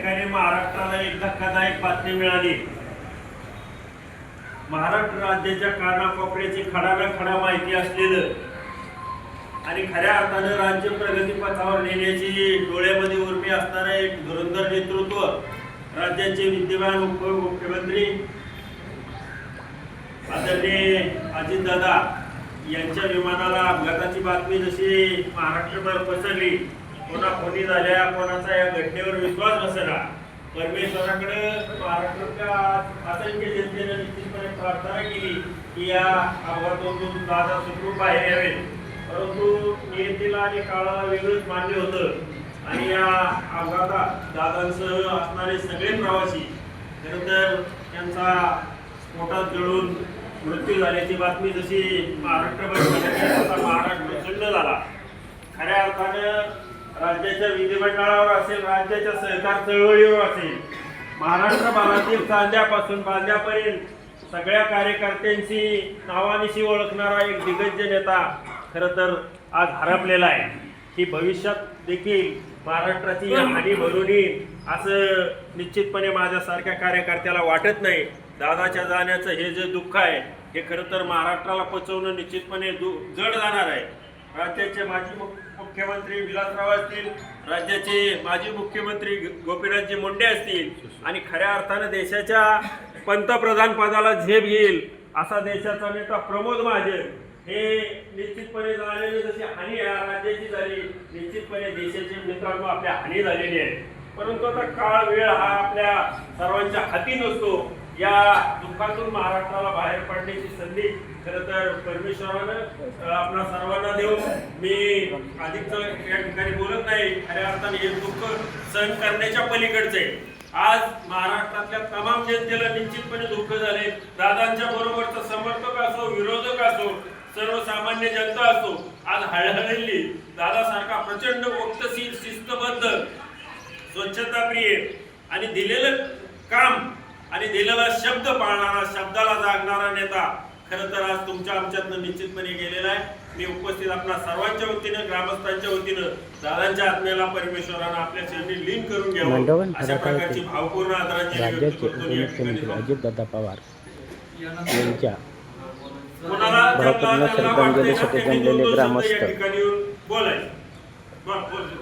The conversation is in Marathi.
ठिकाणी महाराष्ट्राला एक धक्कादायक बातमी मिळाली। महाराष्ट्र राज्याच्या कानाकोपऱ्याची खडानखडा माहिती असलेलं आणि खऱ्या अर्थानं राज्य प्रगती पथावर नेण्याची डोळ्यामध्ये उर्मी असणारं एक धुरंधर नेतृत्व राज्याचे विद्यमान उपमुख्यमंत्री आदरणीय अजितदादा यांच्या विमानाला अपघाताची बातमी जशी महाराष्ट्रभर पसरली, कोणी झाल्या, कोणाचा या घटनेवर विश्वास बसेना, परमेश्वराकडे महाराष्ट्राच्या असंख्य जनतेने निश्चितपणे प्रार्थना केली की या अपघातातून दादा सुखरूप बाहेर यावेत। परंतु नियतीला आणि काळाला वेगळंच मान्य होतं आणि या अपघातात दादांसह असणारे सगळे प्रवासी खरं तर त्यांचा स्फोटात जळून मृत्यू झाल्याची बातमी जशी महाराष्ट्रभर महाराष्ट्र खंड झाला। खऱ्या अर्थानं राज्याच्या विधिमंडळावर असेल, राज्याच्या सहकार चळवळीवर असेल, महाराष्ट्रभरातील कांद्यापासून बांध्यापर्यंत सगळ्या कार्यकर्त्यांची नावानिशी ओळखणारा एक दिग्गज नेता खरं तर आज हरपलेला आहे। ही भविष्यात देखील महाराष्ट्राची हानी भरून येईल असं निश्चितपणे माझ्यासारख्या कार्यकर्त्याला वाटत नाही। दादाच्या जाण्याचं हे जे दुःख आहे हे खरं तर महाराष्ट्राला पचवणं निश्चितपणे जड जाणार आहे। राज्याचे माजी मुख्यमंत्री विलासराव असतील, राज्याचे माजी मुख्यमंत्री गोपीनाथजी मुंडे असतील आणि खऱ्या अर्थानं देशाच्या पंतप्रधान पदाला झेप घेईल असा देशाचा नेता प्रमोद महाजन हे निश्चितपणे झालेली जशी हानी या राज्याची झाली, निश्चितपणे देशाचे मित्रांनो आपल्या हानी झालेली आहे। परंतु आता काळ वेळ हा आपल्या सर्वांच्या हाती नसतो। या दुःखातून महाराष्ट्राला बाहेर पडण्याची संधी खरं तर परमेश्वरानं आपल्या सर्वांना देऊ। मी अधिक या ठिकाणी बोलत नाही, खऱ्या अर्थाने हे दुःख सहन करण्याच्या पलीकडचं आहे। आज महाराष्ट्रातल्या तमाम जनतेला निश्चितपणे दुःख झाले। दादांच्या बरोबरचा समर्थक असो, विरोधक असो, सर्वसामान्य जनता असो, आज हळहळली दादासारखा प्रचंड वक्तशील, शिस्तबद्ध, स्वच्छताप्रिय आणि दिलेलं काम आणि दिलेला शब्द पाळणारा, शब्दाला जागणारा नेता खरं तर आज तुमच्या आमच्यातनं निश्चितपणे गेलेला आहे। मी उपस्थित आपल्या सर्वांच्या वतीनं, ग्रामस्थांच्या वतीनं दादांच्या आत्म्याला परमेश्वरानं आपल्या चरणी लीन करून घ्यावं अशा प्रकारची भावपूर्ण आदरांजली राज्याचे उपमुख्यमंत्री अजितदादा पवार यांच्या कोणाला श्रद्धांजलीसाठी जमलेले ग्रामस्थ बोलायचं